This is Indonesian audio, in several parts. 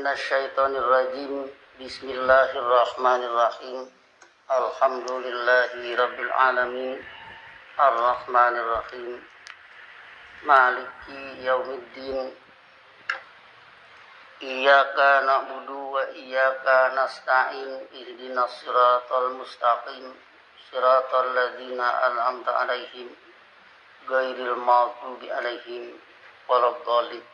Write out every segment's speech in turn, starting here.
minasyaitonirrajim. Bismillahirrahmanirrahim. Alhamdulillahi rabbil alamin. Arrahmanirrahim. Maliki yaumiddin. Iyyaka na'budu wa iyyaka nasta'in. Ihdinas siratal mustaqim. Siratal ladzina an'amta 'alaihim ghairil maghdubi 'alaihim waladdallin.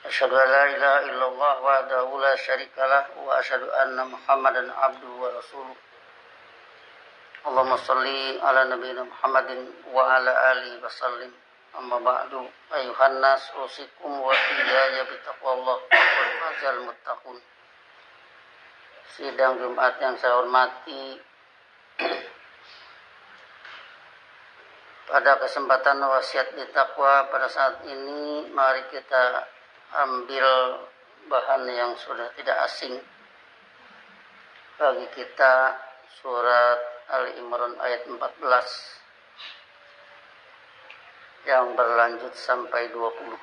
Asyhadu an la ilaha illallah wahdahu la syarikalah wa asyhadu anna Muhammadan abduhu wa rasuluh. Allahumma shalli ala nabiyyina Muhammadin wa ala alihi wasallim. Amma ba'du, ayuhan nas, usikum wa iyaya bitaqwallah wa fazal muttaqun. Sidang Jumat yang saya hormati, pada kesempatan wasiat di takwa pada saat ini, mari kita ambil bahan yang sudah tidak asing bagi kita, surat Ali Imran ayat 14 yang berlanjut sampai 20.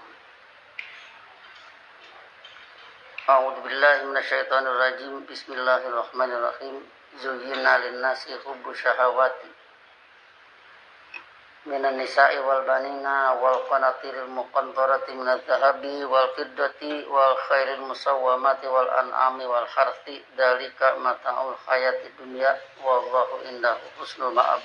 A'udzubillahi minasyaitonirrajim. Bismillahirrahmanirrahim. Zuyyina lin-nasi hubbu syahawati minan nisa'i wal banina wal qanatiril muqantarati minadh dhahabi wal fiddati wal khairil musawwamati wal an'ami wal harthi dzalika mata'ul hayatid dunya wallahu indahu husnul ma'ab.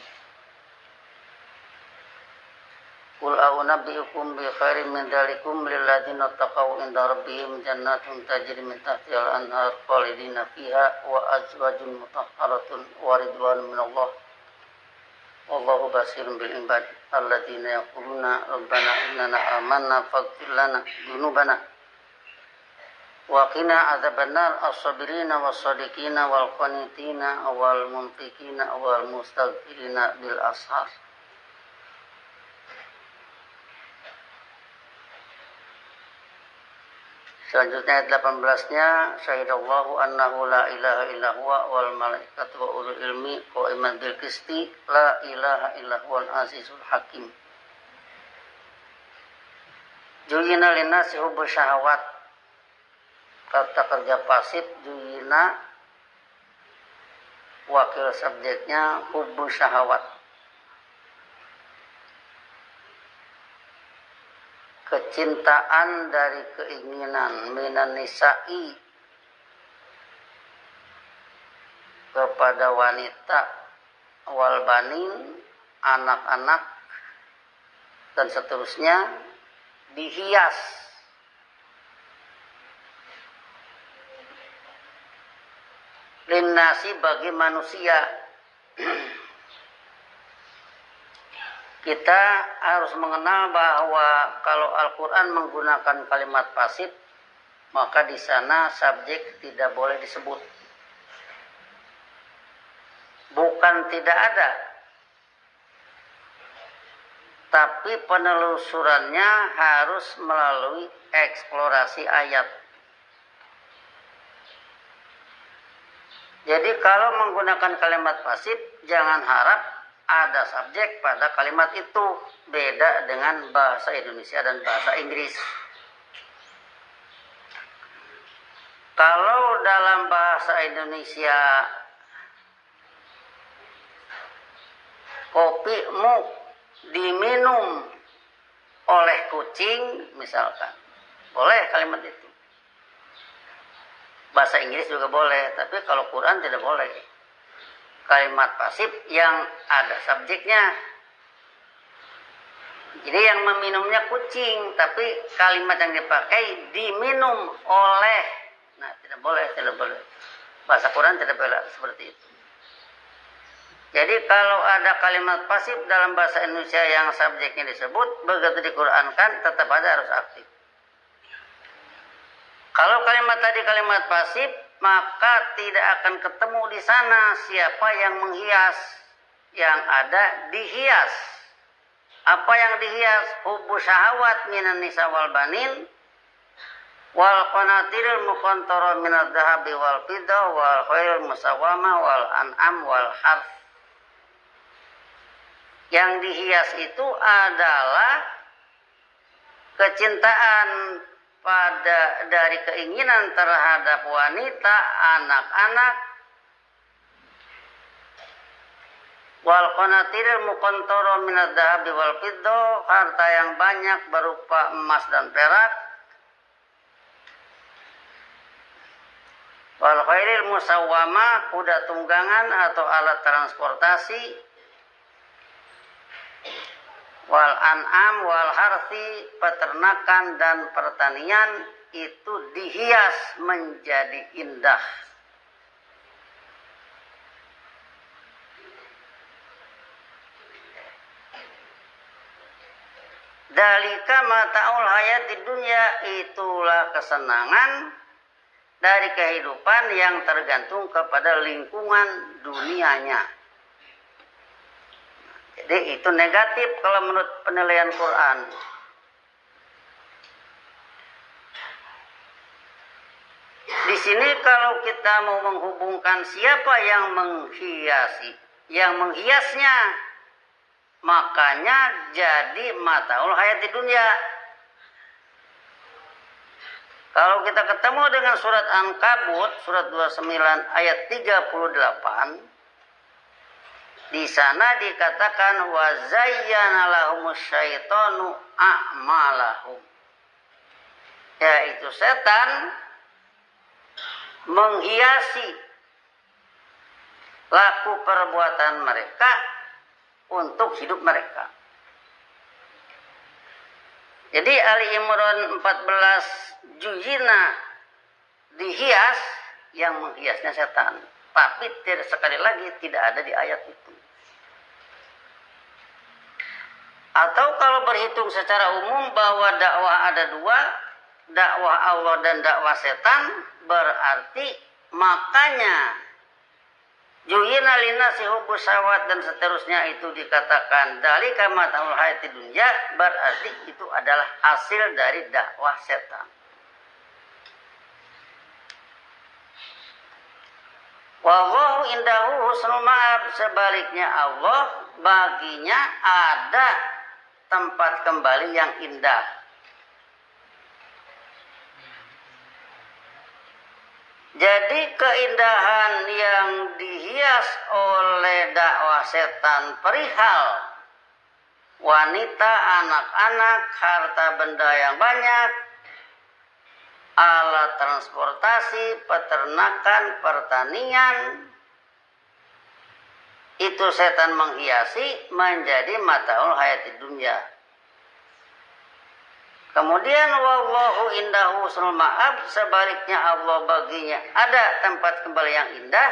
Qul a'unabbi'ukum bi khairin min dzalikum lil ladzina taqaw inda rabbihim jannatun tajri min tahtiha al-anhar khalidina fiha wa azwajun mutahharatun wa ridwanun minallah wallahu basirun bil ibad alladzina yaquluna rabbana innana amanna faghfir lana dzunubana wa qina adzabannar as-sabirina was-shadiqina wal qanitina wal munfiqina wal mustaghfirina bil ashar. Selanjutnya ayat 18-nya, syahidallahu annahu la ilaha illa huwa wal malaikatu wa ulul ilmi qa'iman bil qisti la ilaha illa huwal azizul hakim. Juyina linnasi hubbu syahawat. Kata kerja pasif juyina, wakil subjeknya hubbu syahawat. Kecintaan dari keinginan minan nisa'i kepada wanita wal banin anak-anak dan seterusnya dihias linnasi bagi manusia. Kita harus mengenal bahwa kalau Al-Quran menggunakan kalimat pasif, maka di sana subjek tidak boleh disebut. Bukan tidak ada, tapi penelusurannya harus melalui eksplorasi ayat. Jadi kalau menggunakan kalimat pasif, jangan harap ada subjek pada kalimat itu. Beda dengan bahasa Indonesia dan bahasa Inggris. Kalau dalam bahasa Indonesia kopimu diminum oleh kucing misalkan, boleh kalimat itu. Bahasa Inggris juga boleh, tapi kalau Quran tidak boleh. Kalimat pasif yang ada subjeknya. Jadi yang meminumnya kucing, tapi kalimat yang dipakai diminum oleh. Nah, tidak boleh. Bahasa Quran tidak boleh seperti itu. Jadi kalau ada kalimat pasif dalam bahasa Indonesia yang subjeknya disebut, begitu diqurankan tetap ada harus aktif. Kalau kalimat tadi kalimat pasif, maka tidak akan ketemu di sana siapa yang menghias. Yang ada dihias. Apa yang dihias? Hubbu syahawat minan nisa wal banin wal qanatiril muqantara minadh dhahabi wal fiddah wal khairil musawwama wal an'am wal harth. Yang dihias itu adalah kecintaan dari keinginan terhadap wanita, anak-anak, wal qanatiril muqantara minadz dzahabi wal fiddah, harta yang banyak berupa emas dan perak, wal khairil musawwama, kuda tunggangan atau alat transportasi, wal an'am wal harthi, peternakan dan pertanian, itu dihias menjadi indah. Dalika mata'ul hayatid dunya, itulah kesenangan dari kehidupan yang tergantung kepada lingkungan dunianya. Jadi itu negatif kalau menurut penilaian Quran. Di sini kalau kita mau menghubungkan siapa yang menghiasnya, makanya jadi mataul hayati dunia. Kalau kita ketemu dengan surat Ankabut, surat 29 ayat 38, di sana dikatakan wa zayyana lahumus syaitanu a'malahum, yaitu setan menghiasi laku perbuatan mereka untuk hidup mereka. Jadi Ali Imran 14, juzina dihias, yang menghiasnya setan. Tapi sekali lagi tidak ada di ayat itu. Atau kalau berhitung secara umum bahwa dakwah ada dua, dakwah Allah dan dakwah setan, berarti makanya Juyina linasi hubbus syahwat dan seterusnya itu dikatakan dalika mata'ul hayatid dunya, berarti itu adalah hasil dari dakwah setan. Wallahu indahu husnul ma'ab, sebaliknya Allah baginya ada tempat kembali yang indah. Jadi keindahan yang dihias oleh dakwah setan perihal wanita, anak-anak, harta benda yang banyak, alat transportasi, peternakan, pertanian, itu setan menghiasi menjadi mataul hayatid dunya. Kemudian wallahu indahu husnul ma'ab, sebaliknya Allah baginya ada tempat kembali yang indah.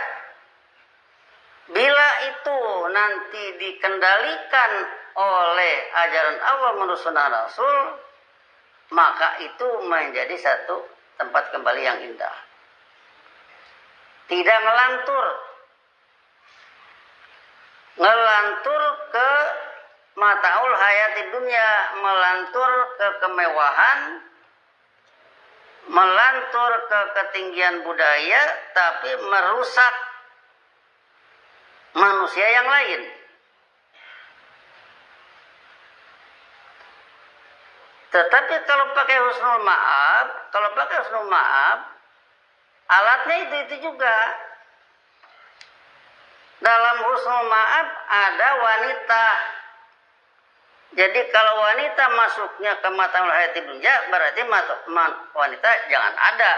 Bila itu nanti dikendalikan oleh ajaran Allah menurut sunnah Rasul, maka itu menjadi satu tempat kembali yang indah. Tidak ngelantur ke mataul hayati dunia, melantur ke kemewahan, melantur ke ketinggian budaya, tapi merusak manusia yang lain. Tetapi kalau pakai husnul ma'ab, alatnya itu juga. Dalam husnul ma'ab ada wanita. Jadi kalau wanita masuknya ke mataul hayati dunya, berarti wanita jangan ada.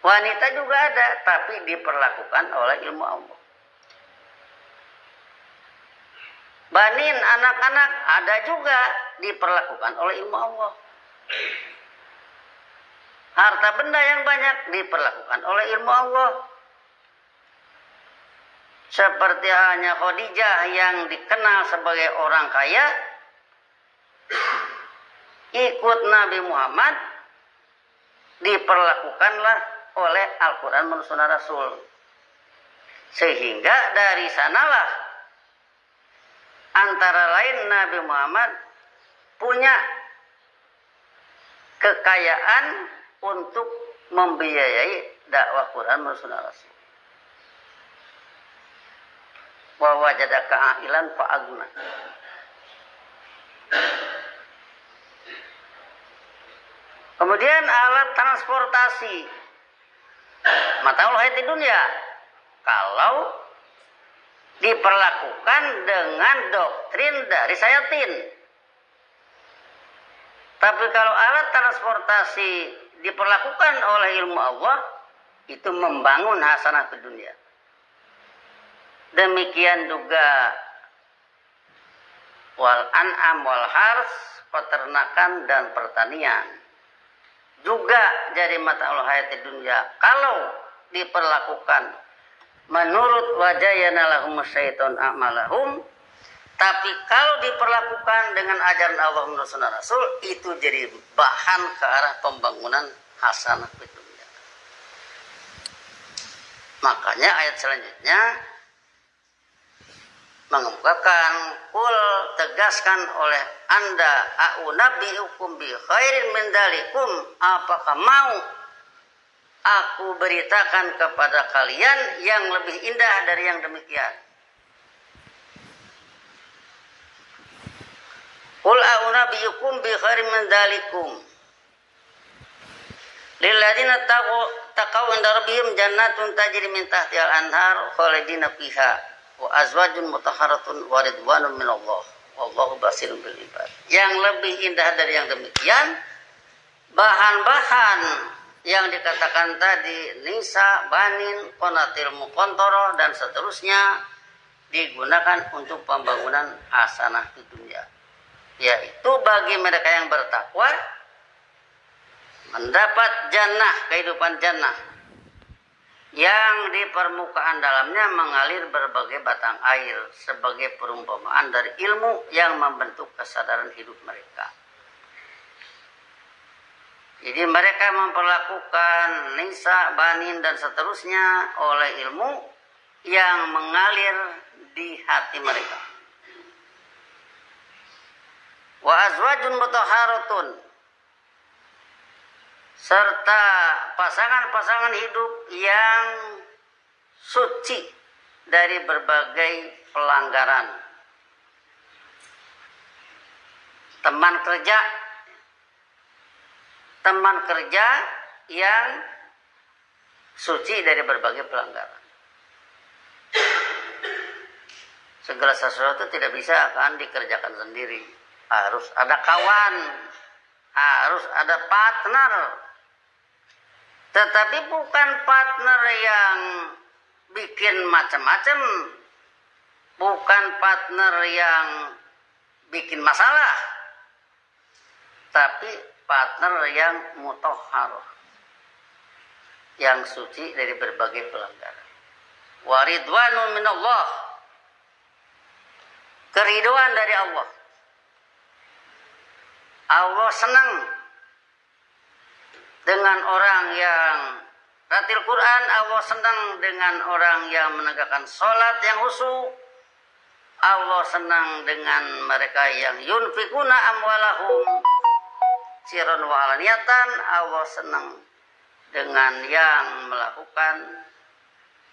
Wanita juga ada, tapi diperlakukan oleh ilmu Allah. Banin, anak-anak ada juga, diperlakukan oleh ilmu Allah. Harta benda yang banyak diperlakukan oleh ilmu Allah. Seperti halnya Khadijah yang dikenal sebagai orang kaya, ikut Nabi Muhammad, diperlakukanlah oleh Al-Quran menurut sunnah Rasul. Sehingga dari sanalah antara lain Nabi Muhammad punya kekayaan untuk membiayai dakwah Quran menurut sunnah Rasul. Wa wajadaka a'ilan fa'agna. Kemudian alat transportasi mataul hayati dunia kalau diperlakukan dengan doktrin dari syayatin. Tapi kalau alat transportasi diperlakukan oleh ilmu Allah, itu membangun hasanah ke dunia. Demikian juga wal an'am wal hars, peternakan dan pertanian. Juga jadi mataul hayati dunia kalau diperlakukan menurut wajayana lahum syaiton a'malahum, tapi kalau diperlakukan dengan ajaran Allah menurut sunnah Rasul, itu jadi bahan ke arah pembangunan hasanah di dunia. Makanya ayat selanjutnya mengemukakan kul, tegaskan oleh Anda, a'unabbi'ukum bi khairin min dzalikum, apakah mau aku beritakan kepada kalian yang lebih indah dari yang demikian. Qul a'unabbi'ukum bi khairin min dzalikum lilladzina taqaw inda rabbihim jannatun tajri min tahtiha al-anhar khalidina fiha wa azwajun mutahharatun wa ridwanun minallah wallahu basirun bil ibad. Yang lebih indah dari yang demikian, bahan-bahan yang dikatakan tadi, nisa, banin, konatil mukontoro dan seterusnya, digunakan untuk pembangunan hasanah di dunia, yaitu bagi mereka yang bertakwa mendapat jannah, kehidupan jannah yang di permukaan dalamnya mengalir berbagai batang air sebagai perumpamaan dari ilmu yang membentuk kesadaran hidup mereka. Jadi mereka memperlakukan nisa, banin dan seterusnya oleh ilmu yang mengalir di hati mereka. Wa azwajun mutahharatun, serta pasangan-pasangan hidup yang suci dari berbagai pelanggaran. Teman kerja yang suci dari berbagai pelanggaran. Segala sesuatu tidak bisa akan dikerjakan sendiri. Harus ada kawan, harus ada partner. Tetapi bukan partner yang bikin macam-macam, bukan partner yang bikin masalah, tapi partner yang mutahhar, yang suci dari berbagai pelanggaran. Wa ridwanun minallah, keriduan dari Allah. Allah senang dengan orang yang ratil Quran, Allah senang dengan orang yang menegakkan sholat yang khusyuk. Allah senang dengan mereka yang yunfikuna amwalahum sirran wa alaniyatan. Allah senang dengan yang melakukan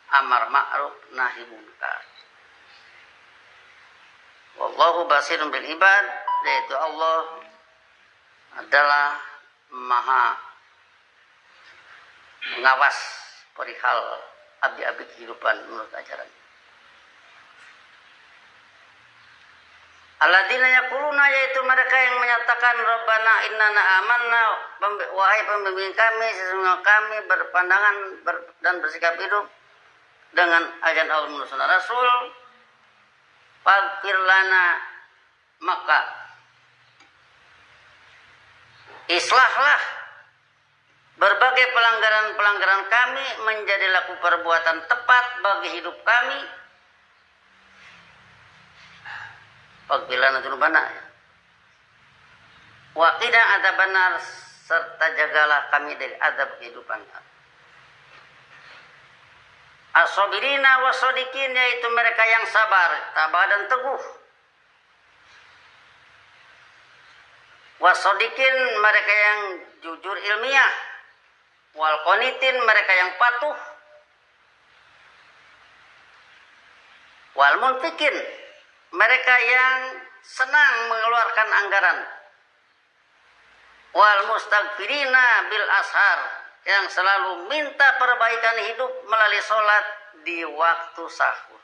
amar ma'ruf nahi munkar. Wallahu basirun bil ibad, yaitu Allah adalah maha mengawas perihal abdi-abdi kehidupan menurut ajaran. Alladzina yaquluna, yaitu mereka yang menyatakan Rabbana innana amanna, wahai pembimbing kami, sesungguhnya kami berpandangan dan bersikap hidup dengan ajaran Allah menurut sunnah Rasul. Faghfir lana, maka islahlah berbagai pelanggaran-pelanggaran kami menjadi laku perbuatan tepat bagi hidup kami. Faghfir lana dzunubana wa qina adzabannar, serta jagalah kami dari azab kehidupan. As-sabirina was-sadiqin, yaitu mereka yang sabar, tabah dan teguh. Was-sadiqin, mereka yang jujur ilmiah. Wal qanitin, mereka yang patuh. Wal munfikin, mereka yang senang mengeluarkan anggaran. wal mustaghfirina bil ashar, yang selalu minta perbaikan hidup melalui sholat di waktu sahur.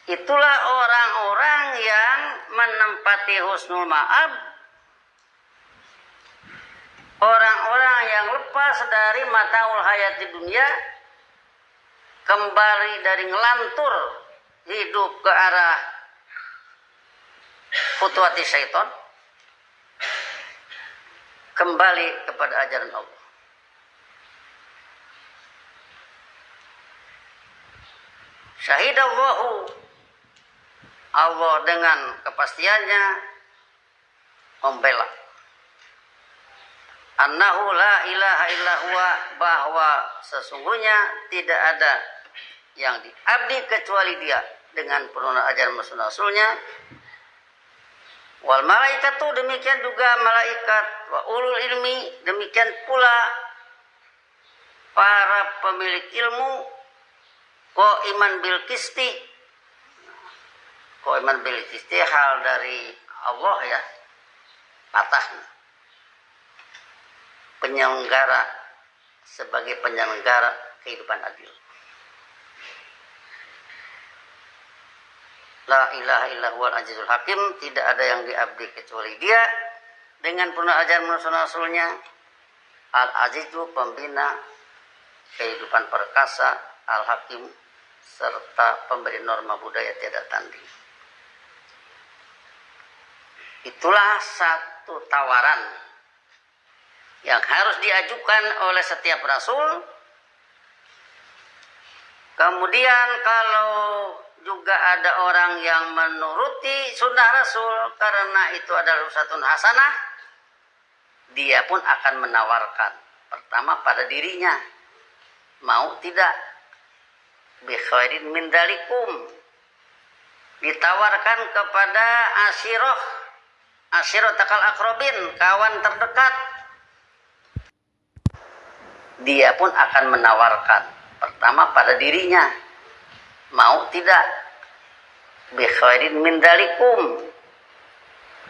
Itulah orang-orang yang menempati husnul ma'ab, orang-orang yang lepas dari mataul hayati dunia, kembali dari ngelantur hidup ke arah futuhati syaitan, kembali kepada ajaran Allah. Syahidallahu, Allah dengan kepastiannya membela annahu la ilaha illa huwa, bahwa sesungguhnya tidak ada yang diabdi kecuali dia dengan penurunan ajaran Rasulnya. Wal malaikatu, demikian juga malaikat, wa ulul ilmi, demikian pula para pemilik ilmu, wa iman bil qisti, wa iman bil qisti hal dari Allah ya, patahnya penyelenggara, sebagai penyelenggara kehidupan adil. La ilaha illa huwal azizul hakim, tidak ada yang diabdi kecuali dia dengan penuh ajaran Rasulnya. Al-azizu, pembina kehidupan perkasa, al-hakim, serta pemberi norma budaya tiada tanding. Itulah satu tawaran yang harus diajukan oleh setiap rasul. Kemudian kalau juga ada orang yang menuruti sunnah Rasul karena itu adalah uswatun hasanah, dia pun akan menawarkan pertama pada dirinya, mau tidak, bi khairin min dalikum, ditawarkan kepada ashirotakal akrobin, kawan terdekat, dia pun akan menawarkan pertama pada dirinya, mau tidak, bi khairin min dalikum,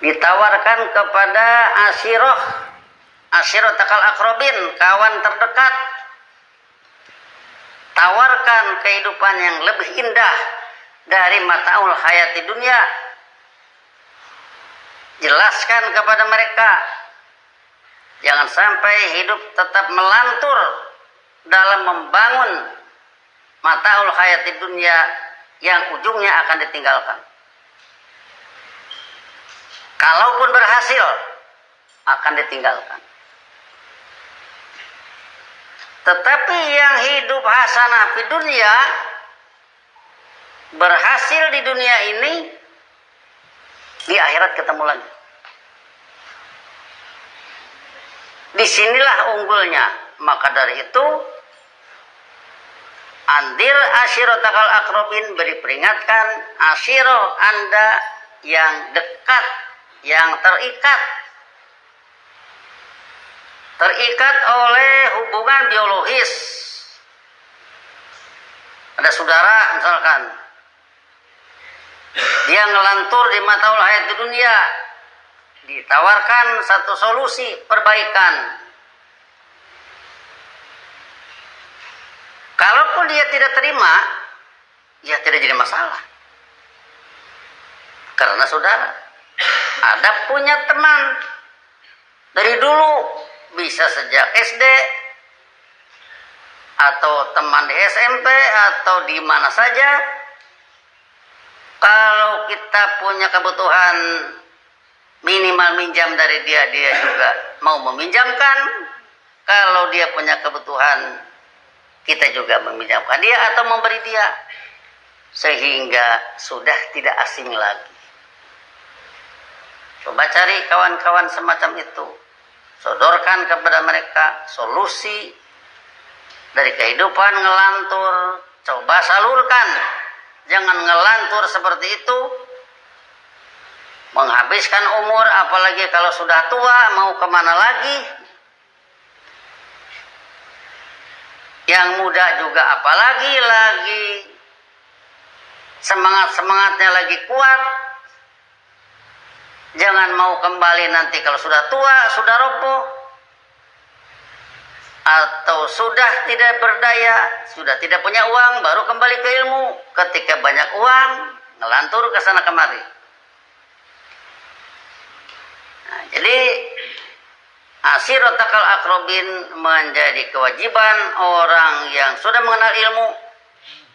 ditawarkan kepada ashirotakal akrobin, kawan terdekat, tawarkan kehidupan yang lebih indah dari mataul hayati dunia, jelaskan kepada mereka jangan sampai hidup tetap melantur dalam membangun mataul hayati dunia yang ujungnya akan ditinggalkan. Kalaupun berhasil, akan ditinggalkan. Tetapi yang hidup hasanah di dunia, berhasil di dunia ini, di akhirat ketemu lagi. Disinilah unggulnya. Maka dari itu, andir ashirotakal akrobin, beri peringatkan ashiro Anda yang dekat, yang terikat oleh hubungan biologis. Ada saudara misalkan, dia ngelantur di mataul hayat di dunia, ditawarkan satu solusi perbaikan. Kalaupun dia tidak terima, ya tidak jadi masalah. Karena saudara ada punya teman dari dulu, bisa sejak SD atau teman di SMP atau di mana saja. Kalau kita punya kebutuhan minimal minjam dari dia, dia juga mau meminjamkan. Kalau dia punya kebutuhan, kita juga meminjamkan dia atau memberi dia, sehingga sudah tidak asing lagi. Coba cari kawan-kawan semacam itu, sodorkan kepada mereka solusi dari kehidupan ngelantur, coba salurkan. Jangan ngelantur seperti itu, menghabiskan umur, apalagi kalau sudah tua, mau kemana lagi. Yang muda juga apalagi, lagi semangatnya lagi kuat. jangan mau kembali nanti kalau sudah tua, sudah roboh, atau sudah tidak berdaya, sudah tidak punya uang, baru kembali ke ilmu. Ketika banyak uang, ngelantur ke sana kemari. Nah, jadi asiratakal akrobin menjadi kewajiban orang yang sudah mengenal ilmu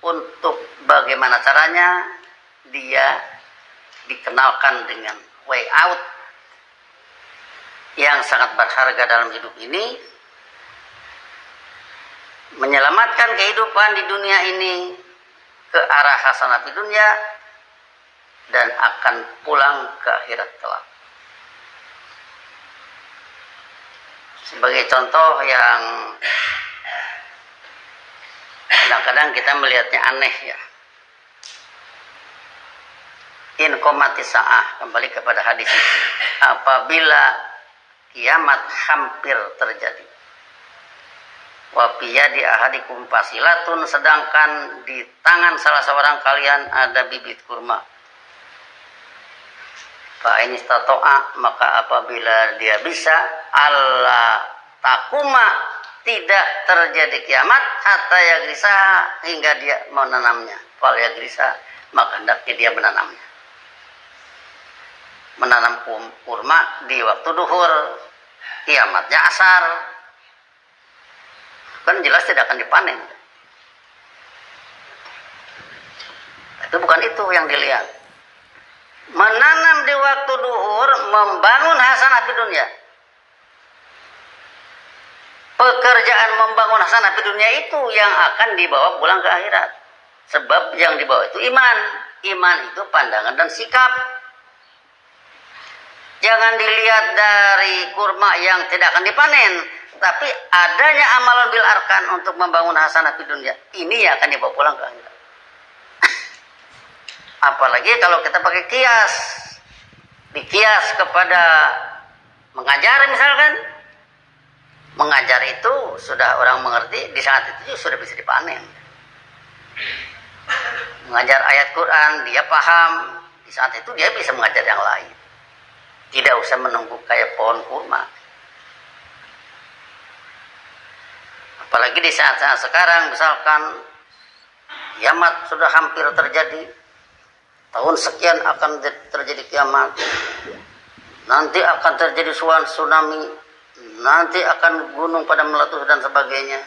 untuk bagaimana caranya dia dikenalkan dengan way out yang sangat berharga dalam hidup ini, menyelamatkan kehidupan di dunia ini ke arah hasanah di dunia dan akan pulang ke akhirat kelak. Sebagai contoh yang kadang-kadang kita melihatnya aneh ya. In qomatis sa'ah, kembali kepada hadis itu. Apabila kiamat hampir terjadi. Wa biyadi ahadikum fasilatun, sedangkan di tangan salah seorang kalian ada bibit kurma. Fa in istata'a, maka apabila dia bisa, Allah takuma, tidak terjadi kiamat hatta yagrisa, hingga dia menanamnya. Fal yagrisa, maka hendaknya dia menanamnya. Menanam kurma di waktu duhur, kiamatnya asar, kan jelas tidak akan dipanen. Itu bukan itu yang dilihat. Menanam di waktu duhur, membangun hasanah di dunia. Pekerjaan membangun hasanah di dunia itu yang akan dibawa pulang ke akhirat. Sebab yang dibawa itu iman. Iman itu pandangan dan sikap. Jangan dilihat dari kurma yang tidak akan dipanen, tapi adanya amalan bil arkan untuk membangun hasanah di dunia. Ini yang akan dibawa pulang ke akhirat. Apalagi kalau kita pakai kias, dikias kepada mengajar misalkan. Mengajar itu sudah orang mengerti, di saat itu sudah bisa dipanen. Mengajar ayat Quran, dia paham, di saat itu dia bisa mengajar yang lain. Tidak usah menunggu kayak pohon kurma. Apalagi di saat-saat sekarang, misalkan kiamat sudah hampir terjadi, tahun sekian akan terjadi kiamat, nanti akan terjadi tsunami, nanti akan gunung pada meletus dan sebagainya.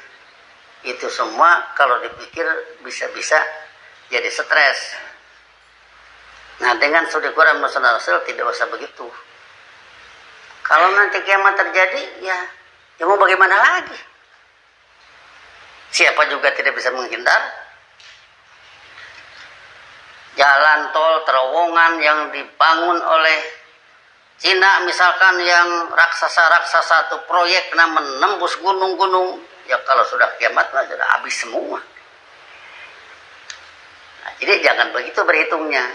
Itu semua kalau dipikir bisa-bisa jadi stres. Nah, dengan studi Quran dan Sunnah Rasul tidak usah begitu. Kalau nanti kiamat terjadi, ya mau bagaimana lagi? Siapa juga tidak bisa menghindar. Jalan tol, terowongan yang dibangun oleh Cina misalkan, yang raksasa-raksasa itu proyek menembus gunung-gunung, ya kalau sudah kiamat sudah habis semua. Nah, jadi jangan begitu berhitungnya.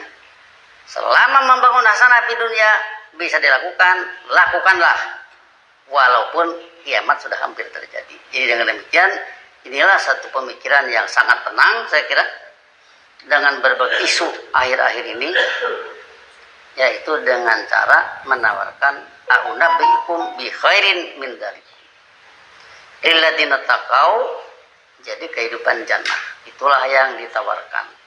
Selama membangun hasanah di dunia bisa dilakukan, lakukanlah walaupun kiamat sudah hampir terjadi. Jadi dengan demikian, inilah satu pemikiran yang sangat tenang saya kira dengan berbagai isu akhir-akhir ini, yaitu dengan cara menawarkan a'unabbiukum bi khairin min dzalikum lilladzina taqau, jadi kehidupan jannah itulah yang ditawarkan.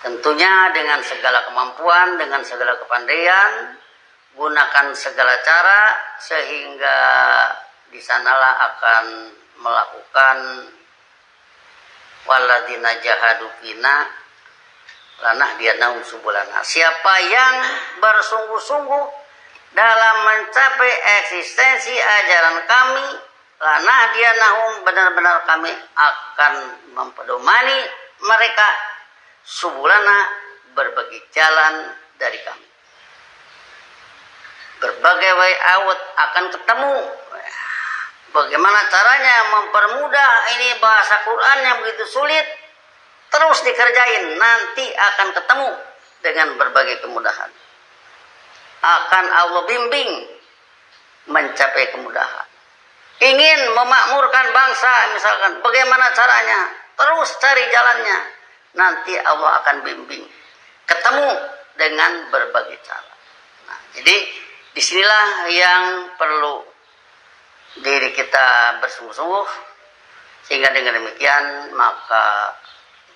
Tentunya dengan segala kemampuan, dengan segala kepandaian, gunakan segala cara sehingga di sanalah akan melakukan walladzina jahadu fina lanahdiyannahum subulana. Siapa yang bersungguh-sungguh dalam mencapai eksistensi ajaran kami, lanahdiyannahum, benar-benar kami akan mempedomani mereka, subulana, berbagi jalan dari kami. Berbagai way out akan ketemu. Bagaimana caranya mempermudah ini bahasa Quran yang begitu sulit, terus dikerjain, nanti akan ketemu dengan berbagai kemudahan. Akan Allah bimbing mencapai kemudahan. Ingin memakmurkan bangsa misalkan, bagaimana caranya? Terus cari jalannya. Nanti Allah akan bimbing. Ketemu dengan berbagai cara. Nah, jadi Disinilah yang perlu diri kita bersungguh-sungguh, sehingga dengan demikian maka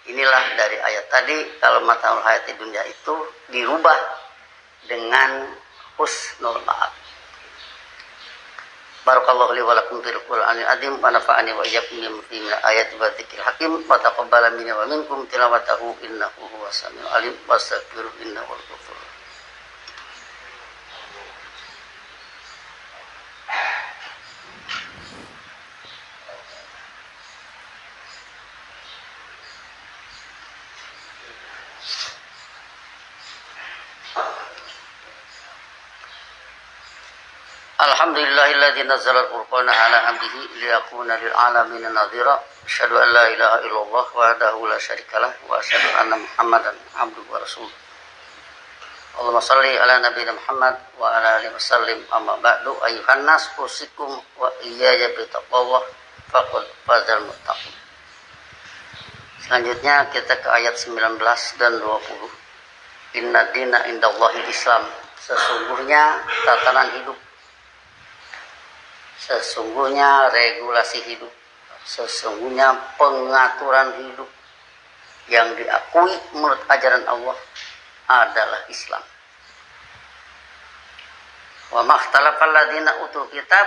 inilah dari ayat tadi, kalau mata'ul hayati dunya itu dirubah dengan husnul ma'ab. Barakallahu li wa lakum fil Qur'anil azim wa nafa'ani wa iyyakum bima fihi min ayati wa dzikril hakim wa taqabbala minni wa minkum tilawatahu innahu huwas samiul alim wastaghfiru innahu huwal ghafur. Alhamdulillahilladzi nazzala al-Qur'ana ala 'abdihi liyakuna lil 'alamin nadhira. Asyhadu an la ilaha illallah wahdahu la syarikalah wa asyhadu anna Muhammadan 'abduhu wa rasuluh. Allahumma shalli ala nabiyina Muhammad wa ala alihi wasallim. Amma ba'du, ayyuhan nas usikum wa iyaya bi taqwallah faqad fazal muttaqin. Selanjutnya kita ke ayat 19 dan 20. Inna dina indallahi Islam. Sesungguhnya tatanan hidup, sesungguhnya regulasi hidup, sesungguhnya pengaturan hidup yang diakui menurut ajaran Allah adalah Islam. Wa makhtalafal ladzina utul kitab,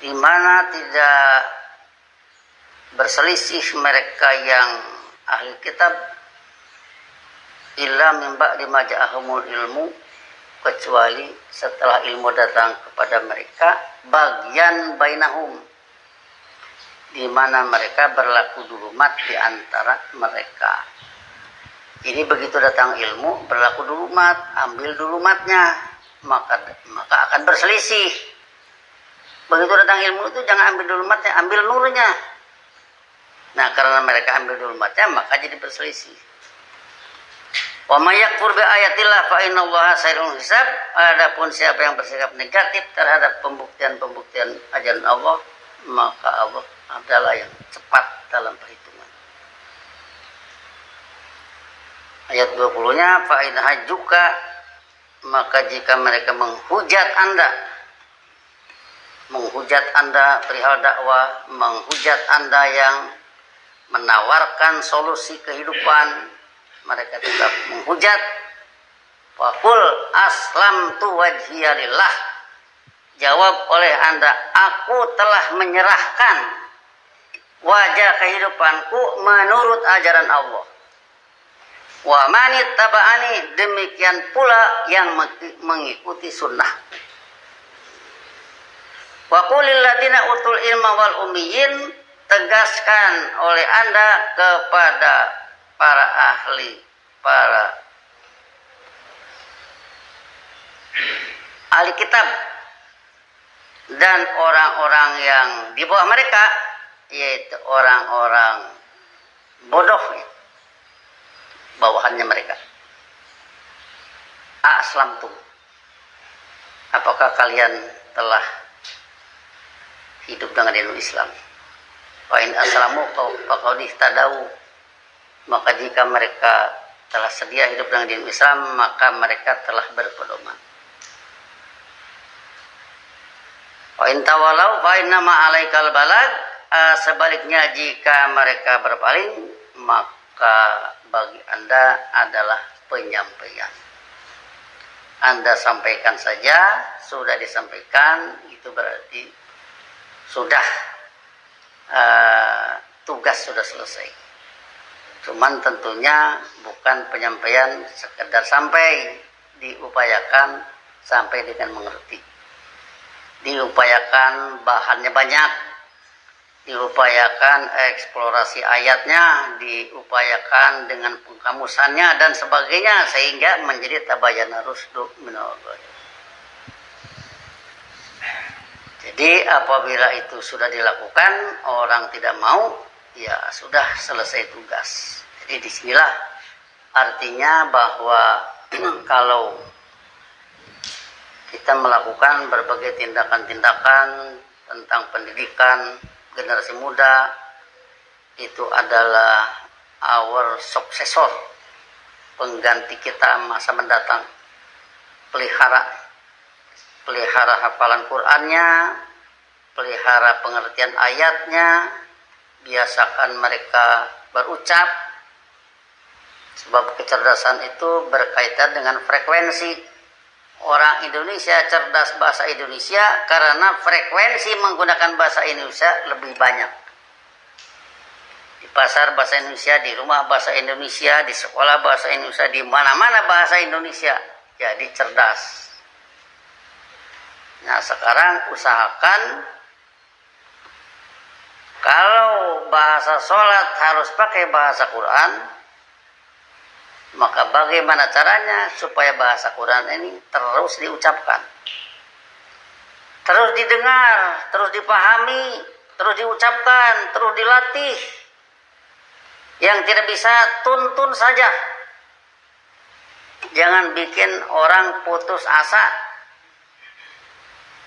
di mana tidak berselisih mereka yang ahli kitab, illa min ba'di ma ja'ahumul ilmu, kecuali setelah ilmu datang kepada mereka, bagian bainahum, di mana mereka berlaku dulumat di antara mereka. Ini begitu datang ilmu, berlaku dulumat, ambil dulumatnya, maka akan berselisih. Begitu datang ilmu itu jangan ambil dulumatnya, ambil nurnya. Nah, karena mereka ambil dulumatnya, maka jadi berselisih. Wa may yakfur bi ayatillah fa innallaha sari'ul hisab. Adapun siapa yang bersikap negatif terhadap pembuktian ajaran Allah, maka Allah adalah yang cepat dalam perhitungan. Ayat 20-nya, fa in hajjuka, maka jika mereka menghujat Anda perihal dakwah, menghujat Anda yang menawarkan solusi kehidupan, mereka tetap menghujat. Faqul aslamtu wajhiya lillah, jawab oleh Anda, aku telah menyerahkan wajah kehidupanku menurut ajaran Allah. Wa manit taba'ani, demikian pula yang mengikuti sunnah. Wa qulil ladzina utul ilma wal ummiyin, tegaskan oleh Anda kepada para ahli kitab dan orang-orang yang di bawah mereka, yaitu orang-orang bodoh, bawahannya mereka. Aslamtum, apakah kalian telah hidup dengan ilmu Islam? Wa in aslamu faqad ihtadaw, maka jika mereka telah sedia hidup dengan ilmu Islam, maka mereka telah berpedoman. Wa in tawalau fa innama alaikal balag, sebaliknya jika mereka berpaling, maka bagi Anda adalah penyampaian. Anda sampaikan saja, sudah disampaikan, itu berarti sudah tugas sudah selesai. Cuman tentunya bukan penyampaian sekedar sampai, diupayakan sampai dengan mengerti. Diupayakan bahannya banyak, diupayakan eksplorasi ayatnya, diupayakan dengan pengkamusannya dan sebagainya, sehingga menjadi tabayyana rusdu minal ghayy. Jadi apabila itu sudah dilakukan, orang tidak mau, ya sudah selesai tugas. Jadi disinilah artinya bahwa kalau kita melakukan berbagai tindakan-tindakan tentang pendidikan generasi muda, itu adalah our successor, pengganti kita masa mendatang. pelihara hafalan Qur'annya, pelihara pengertian ayatnya, biasakan mereka berucap, sebab kecerdasan itu berkaitan dengan frekuensi. Orang Indonesia cerdas bahasa Indonesia karena frekuensi menggunakan bahasa Indonesia lebih banyak. Di pasar bahasa Indonesia, di rumah bahasa Indonesia, di sekolah bahasa Indonesia, di mana-mana bahasa Indonesia. Jadi cerdas. Nah, sekarang usahakan kalau bahasa sholat harus pakai bahasa Quran, maka bagaimana caranya supaya bahasa Quran ini terus diucapkan, terus didengar, terus dipahami, terus diucapkan, terus dilatih. Yang tidak bisa tuntun saja. Jangan bikin orang putus asa.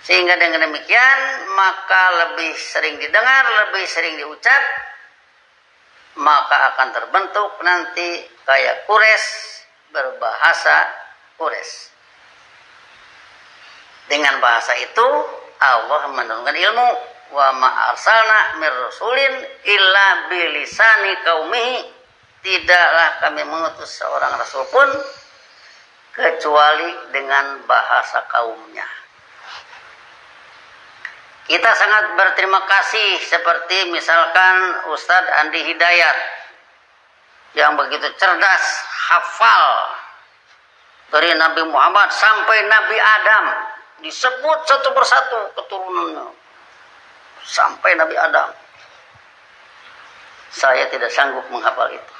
Sehingga dengan demikian maka lebih sering didengar, lebih sering diucap, maka akan terbentuk nanti kayak Quraisy, berbahasa Quraisy. Dengan bahasa itu Allah menurunkan ilmu. Wa ma arsalna mir rasulin illa bilisani qaumihi. Tidaklah kami mengutus seorang rasul pun kecuali dengan bahasa kaumnya. Kita sangat berterima kasih seperti misalkan Ustadz Andi Hidayat yang begitu cerdas, hafal dari Nabi Muhammad sampai Nabi Adam, disebut satu persatu keturunannya sampai Nabi Adam. Saya tidak sanggup menghafal itu.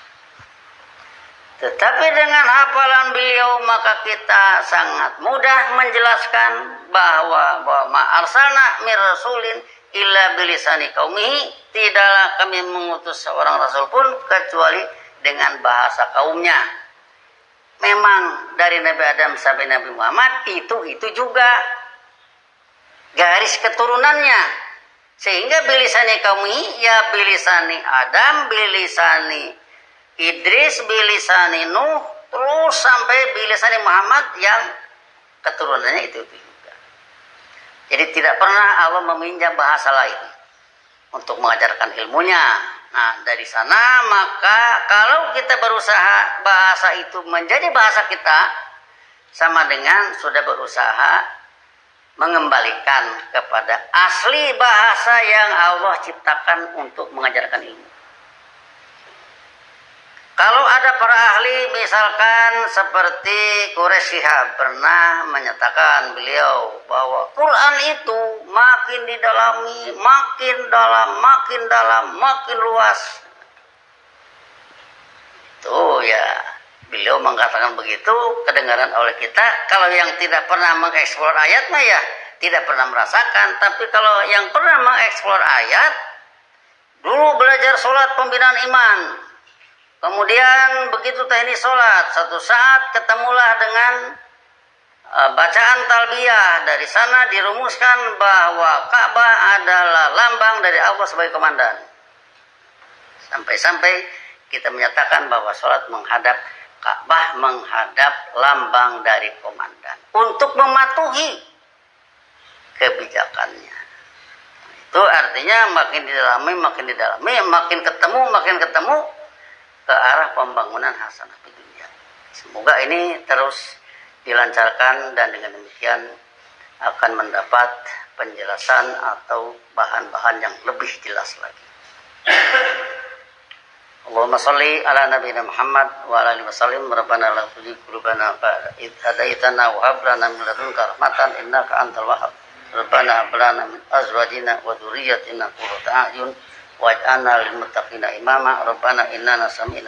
Tetapi dengan hafalan beliau maka kita sangat mudah menjelaskan bahwa ma arsalna mir rasulin illa bilisani qaumihi, tidaklah kami mengutus seorang rasul pun kecuali dengan bahasa kaumnya. Memang dari Nabi Adam sampai Nabi Muhammad itu juga garis keturunannya, sehingga bilisani qaumihi ya bilisani Adam, bilisani Idris, bilisani Nuh, terus sampai bilisani Muhammad yang keturunannya itu juga. Jadi tidak pernah Allah meminjam bahasa lain untuk mengajarkan ilmunya. Nah, dari sana maka kalau kita berusaha bahasa itu menjadi bahasa kita, sama dengan sudah berusaha mengembalikan kepada asli bahasa yang Allah ciptakan untuk mengajarkan ilmu. Kalau ada para ahli misalkan seperti Quraisy Shihab pernah menyatakan beliau bahwa Quran itu makin didalami, makin dalam, makin luas. Itu ya, beliau mengatakan begitu, kedengaran oleh kita. Kalau yang tidak pernah mengeksplor ayat mah ya tidak pernah merasakan. Tapi kalau yang pernah mengeksplor ayat, dulu belajar sholat pembinaan iman. Kemudian begitu teknis sholat, satu saat ketemulah dengan bacaan talbiyah. Dari sana dirumuskan bahwa Ka'bah adalah lambang dari Allah sebagai komandan. Sampai-sampai kita menyatakan bahwa sholat menghadap Ka'bah, menghadap lambang dari komandan. Untuk mematuhi kebijakannya. Itu artinya makin didalami, makin ketemu ke arah pembangunan hasanah di dunia. Semoga ini terus dilancarkan dan dengan demikian akan mendapat penjelasan atau bahan-bahan yang lebih jelas lagi. Allahumma sholli ala nabiyina Muhammad wa ala alihi wasallim. Rabbana la tuzigh qulubana ba'da idh hadaitana wa hab lana min ladunka rahmatan innaka antal wahhab. Rabbana hab lana min azwajina wa dhurriyyatina qurrata a'yun waj'alna lil muttaqina imama. Rabbana innana sami'na